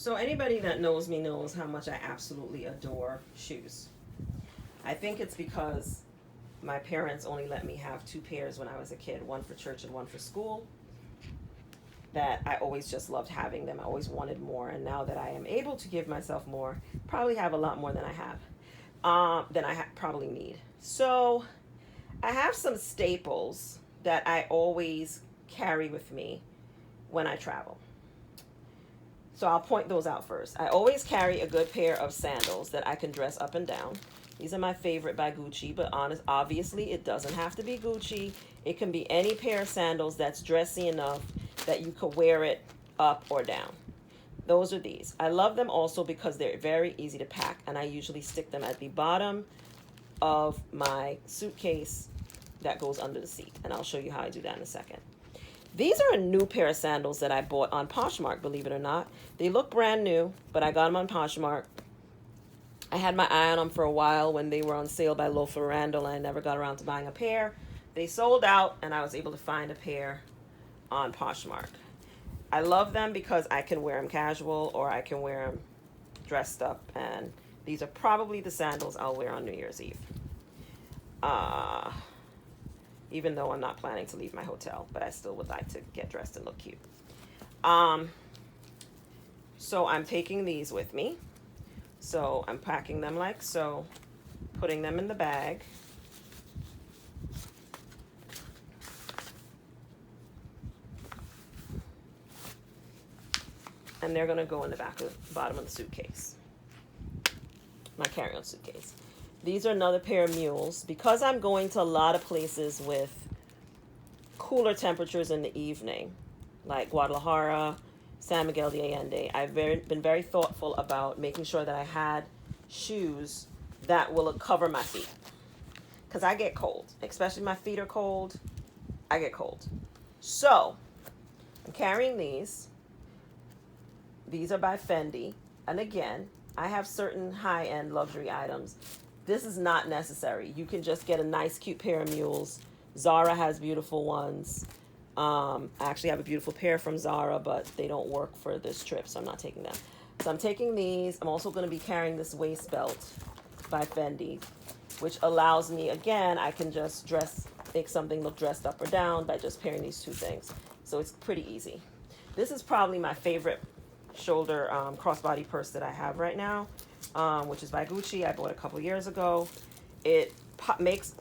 So anybody that knows me knows how much I absolutely adore shoes. I think it's because my parents only let me have two pairs when I was a kid, one for church and one for school, that I always just loved having them. I always wanted more, and now that I am able to give myself more, probably have a lot more than I have, probably need. So I have some staples that I always carry with me when I travel. So I'll point those out first. I always carry a good pair of sandals that I can dress up and down. These are my favorite by Gucci, but obviously it doesn't have to be Gucci. It can be any pair of sandals that's dressy enough that you could wear it up or down. Those are these. I love them also because they're very easy to pack, and I usually stick them at the bottom of my suitcase that goes under the seat, and I'll show you how I do that in a second. These are a new pair of sandals that I bought on Poshmark, believe it or not. They look brand new, but I got them on Poshmark. I had my eye on them for a while when they were on sale by Loafer Randall, and I never got around to buying a pair. They sold out, and I was able to find a pair on Poshmark. I love them because I can wear them casual or I can wear them dressed up, and these are probably the sandals I'll wear on New Year's Eve. Even though I'm not planning to leave my hotel, but I still would like to get dressed and look cute. So I'm taking these with me. So I'm packing them like so, putting them in the bag. And they're gonna go in the bottom of the suitcase. My carry-on suitcase. These are another pair of mules. Because I'm going to a lot of places with cooler temperatures in the evening, like Guadalajara, San Miguel de Allende, I've been very thoughtful about making sure that I had shoes that will cover my feet. Because I get cold, especially my feet are cold. I get cold. So I'm carrying these. These are by Fendi. And again, I have certain high-end luxury items. This is not necessary. You can just get a nice, cute pair of mules. Zara has beautiful ones. I actually have a beautiful pair from Zara, but they don't work for this trip, so I'm not taking them. So I'm taking these. I'm also going to be carrying this waist belt by Fendi, which allows me, again, I can just make something look dressed up or down by just pairing these two things. So it's pretty easy. This is probably my favorite shoulder crossbody purse that I have right now, which is by Gucci. I bought it a couple years ago. It makes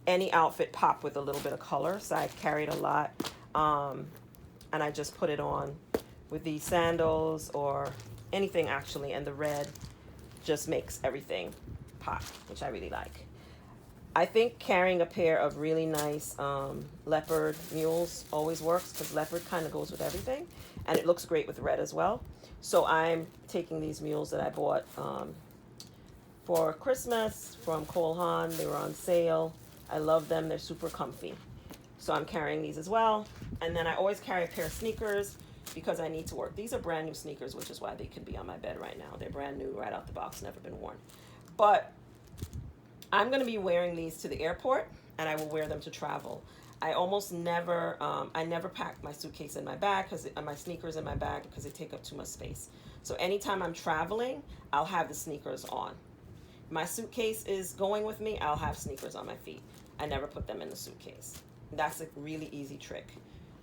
any outfit pop with a little bit of color, so I carry it a lot. And I just put it on with these sandals or anything actually, and the red just makes everything pop, which I really like. I think carrying a pair of really nice leopard mules always works because leopard kind of goes with everything, and it looks great with red as well. So I'm taking these mules that I bought for Christmas from Cole Haan. They were on sale. I love them. They're super comfy. So I'm carrying these as well. And then I always carry a pair of sneakers because I need to work. These are brand new sneakers, which is why they could be on my bed right now. They're brand new, right out the box, never been worn. But I'm going to be wearing these to the airport, and I will wear them to travel. I almost never, I never pack my suitcase in my bag, my sneakers in my bag, because they take up too much space. So anytime I'm traveling, I'll have the sneakers on. My suitcase is going with me, I'll have sneakers on my feet. I never put them in the suitcase. That's a really easy trick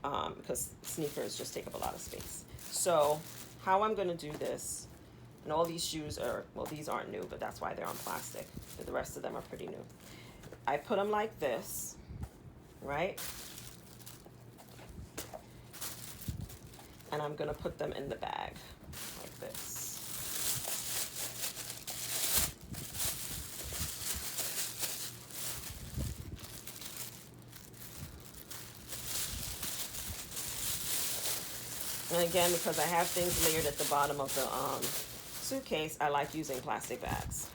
because sneakers just take up a lot of space. So how I'm going to do this, and all these shoes are, well, these aren't new, but that's why they're on plastic. But the rest of them are pretty new. I put them like this, right? And I'm going to put them in the bag like this. And again, because I have things layered at the bottom of the suitcase, I like using plastic bags.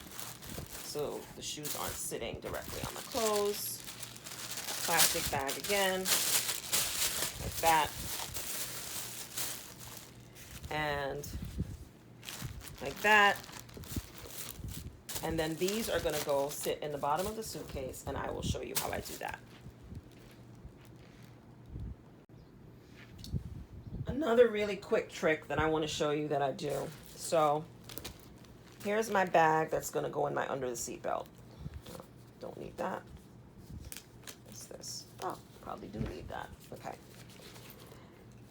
So the shoes aren't sitting directly on the clothes. Plastic bag again, like that. And like that. And then these are gonna go sit in the bottom of the suitcase, and I will show you how I do that. Another really quick trick that I want to show you that I do. So here's my bag that's going to go in my under the seat belt. Oh, don't need that. What's this? Oh, probably do need that. Okay.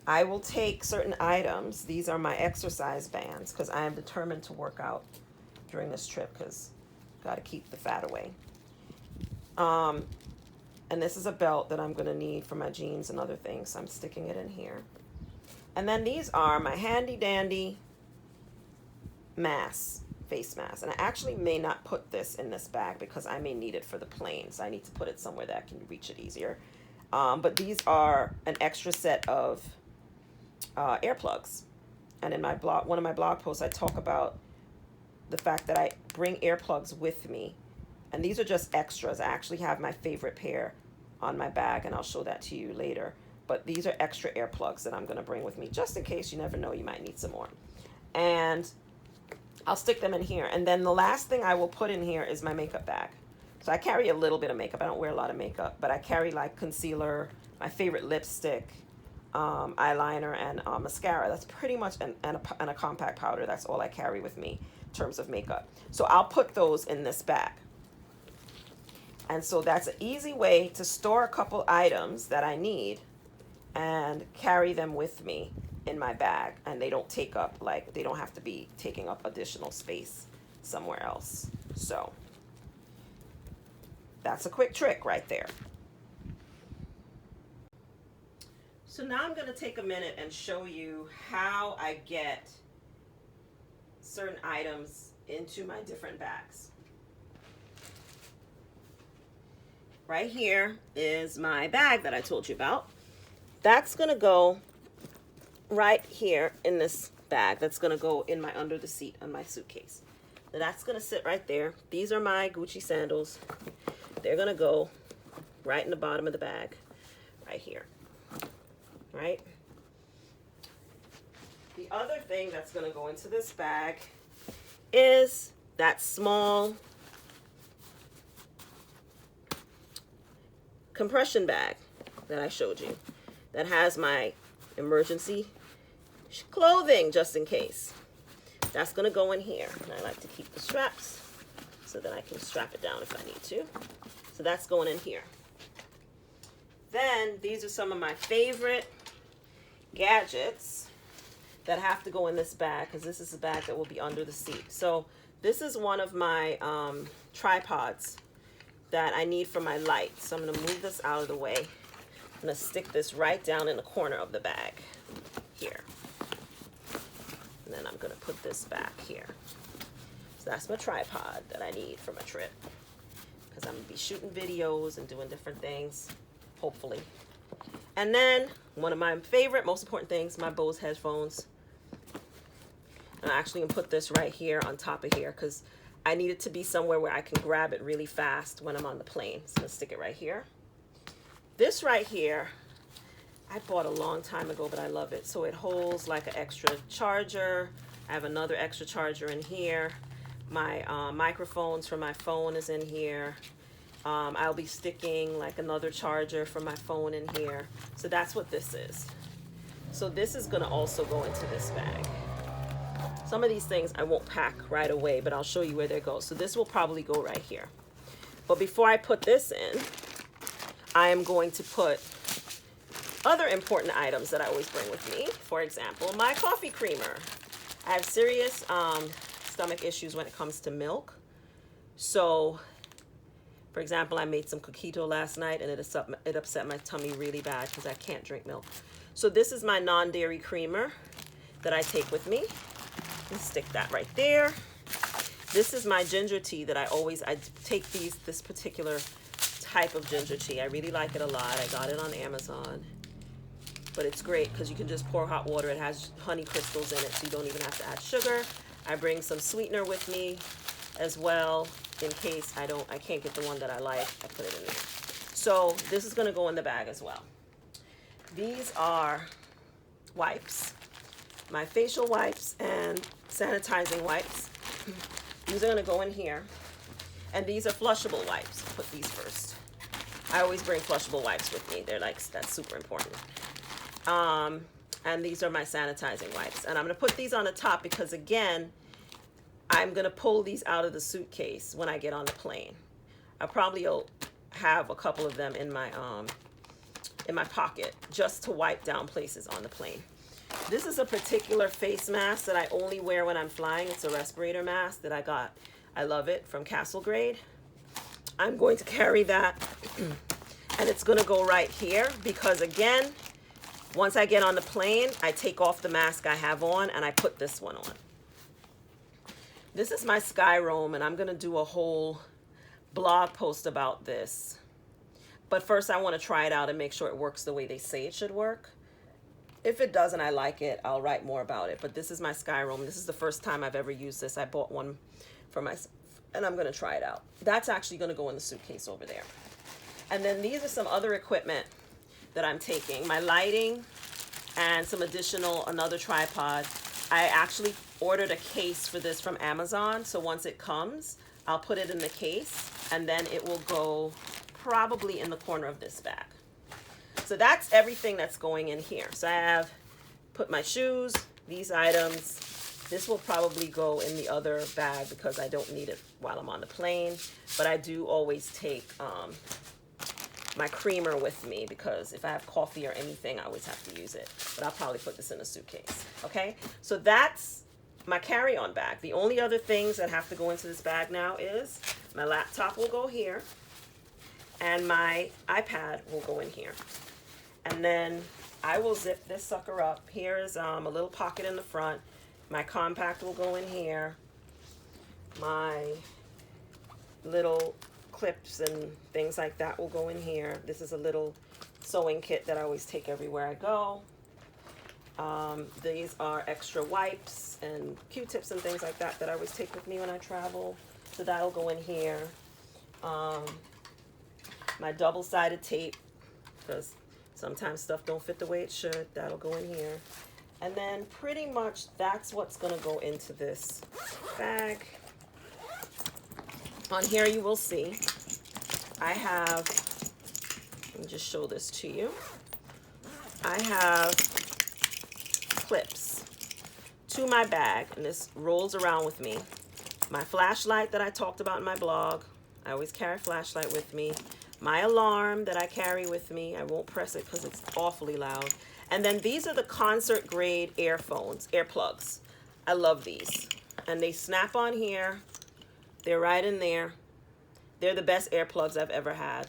I will take certain items. These are my exercise bands because I am determined to work out during this trip because got to keep the fat away. And this is a belt that I'm going to need for my jeans and other things. So I'm sticking it in here. And then these are my handy dandy masks, face masks. And I actually may not put this in this bag because I may need it for the plane. So I need to put it somewhere that I can reach it easier. But these are an extra set of earplugs. And in my blog, one of my blog posts, I talk about the fact that I bring earplugs with me. And these are just extras. I actually have my favorite pair on my bag, and I'll show that to you later. But these are extra earplugs that I'm going to bring with me, just in case. You never know, you might need some more. And I'll stick them in here. And then the last thing I will put in here is my makeup bag. So I carry a little bit of makeup. I don't wear a lot of makeup, but I carry like concealer, my favorite lipstick, eyeliner, and mascara. That's pretty much, and a compact powder. That's all I carry with me in terms of makeup. So I'll put those in this bag. And so that's an easy way to store a couple items that I need and carry them with me in my bag. And they don't take up, like, they don't have to be taking up additional space somewhere else. So that's a quick trick right there. So now I'm going to take a minute and show you how I get certain items into my different bags. Right here is my bag that I told you about. That's going to go right here in this bag. That's going to go in my under the seat on my suitcase. So that's going to sit right there. These are my Gucci sandals. They're going to go right in the bottom of the bag, right here. Right? The other thing that's going to go into this bag is that small compression bag that I showed you that has my emergency clothing just in case. That's going to go in here. And I like to keep the straps so that I can strap it down if I need to. So that's going in here. Then these are some of my favorite gadgets that have to go in this bag because this is the bag that will be under the seat. So this is one of my tripods that I need for my light. So I'm going to move this out of the way. I'm going to stick this right down in the corner of the bag here. And then I'm going to put this back here. So that's my tripod that I need for my trip because I'm going to be shooting videos and doing different things, hopefully. And then one of my favorite, most important things, my Bose headphones. And I'm actually going to put this right here on top of here because I need it to be somewhere where I can grab it really fast when I'm on the plane. So I'm going to stick it right here. This right here, I bought a long time ago, but I love it. So it holds like an extra charger. I have another extra charger in here. My microphones for my phone is in here. I'll be sticking like another charger for my phone in here. So that's what this is. So this is going to also go into this bag. Some of these things I won't pack right away, but I'll show you where they go. So this will probably go right here. But before I put this in, I am going to put other important items that I always bring with me. For example, my coffee creamer. I have serious stomach issues when it comes to milk. So, for example, I made some coquito last night and it upset my tummy really bad because I can't drink milk. So this is my non-dairy creamer that I take with me. Let's stick that right there. This is my ginger tea that I take this particular type of ginger tea. I really like it a lot. I got it on Amazon. But it's great because you can just pour hot water. It has honey crystals in it, so you don't even have to add sugar. I bring some sweetener with me as well in case I can't get the one that I like. I put it in there. So this is going to go in the bag as well. These are wipes, my facial wipes and sanitizing wipes. These are going to go in here. And these are flushable wipes. Put these first. I always bring flushable wipes with me. They're like, that's super important. And these are my sanitizing wipes. And I'm going to put these on the top because, again, I'm going to pull these out of the suitcase when I get on the plane. I probably will have a couple of them in my pocket just to wipe down places on the plane. This is a particular face mask that I only wear when I'm flying. It's a respirator mask that I got. I love it, from Castle Grade. I'm going to carry that and it's going to go right here because, again, once I get on the plane, I take off the mask I have on and I put this one on. This is my Sky Roam, and I'm going to do a whole blog post about this. But first I want to try it out and make sure it works the way they say it should work. If it doesn't, I like it, I'll write more about it. But this is my Sky Roam. This is the first time I've ever used this. I bought one for myself, and I'm going to try it out. That's actually going to go in the suitcase over there. And then these are some other equipment that I'm taking. My lighting and some additional, another tripod. I actually ordered a case for this from Amazon. So once it comes, I'll put it in the case, and then it will go probably in the corner of this bag. So that's everything that's going in here. So I have put my shoes, these items. This will probably go in the other bag because I don't need it while I'm on the plane. But I do always take my creamer with me because if I have coffee or anything, I always have to use it. But I'll probably put this in a suitcase. Okay, so that's my carry-on bag. The only other things that have to go into this bag now is my laptop will go here and my iPad will go in here. And then I will zip this sucker up. Here is a little pocket in the front. My compact will go in here. My little clips and things like that will go in here. This is a little sewing kit that I always take everywhere I go. These are extra wipes and Q-tips and things like that that I always take with me when I travel. So that'll go in here. My double-sided tape, because sometimes stuff don't fit the way it should. That'll go in here. And then pretty much that's what's going to go into this bag. On here you will see I have, let me just show this to you. I have clips to my bag, and this rolls around with me. My flashlight that I talked about in my blog. I always carry a flashlight with me. My alarm that I carry with me. I won't press it because it's awfully loud. And then these are the concert grade earplugs. I love these. And they snap on here. They're right in there. They're the best earplugs I've ever had.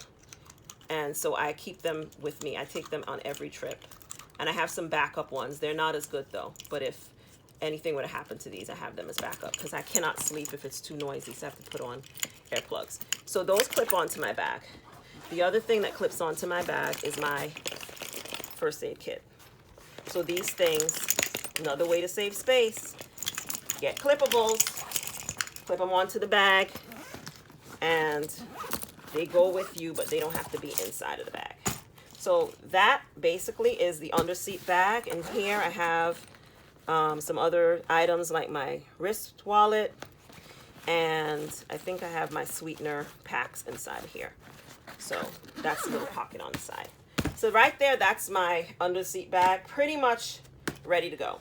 And so I keep them with me. I take them on every trip. And I have some backup ones. They're not as good though. But if anything would have happened to these, I have them as backup because I cannot sleep if it's too noisy. So I have to put on earplugs. So those clip onto my bag. The other thing that clips onto my bag is my first aid kit. So these things, another way to save space, get clippables, clip them onto the bag, and they go with you, but they don't have to be inside of the bag. So that basically is the underseat bag. And here I have some other items like my wrist wallet, and I think I have my sweetener packs inside of here. So that's a little pocket on the side. So right there, that's my underseat bag, pretty much ready to go.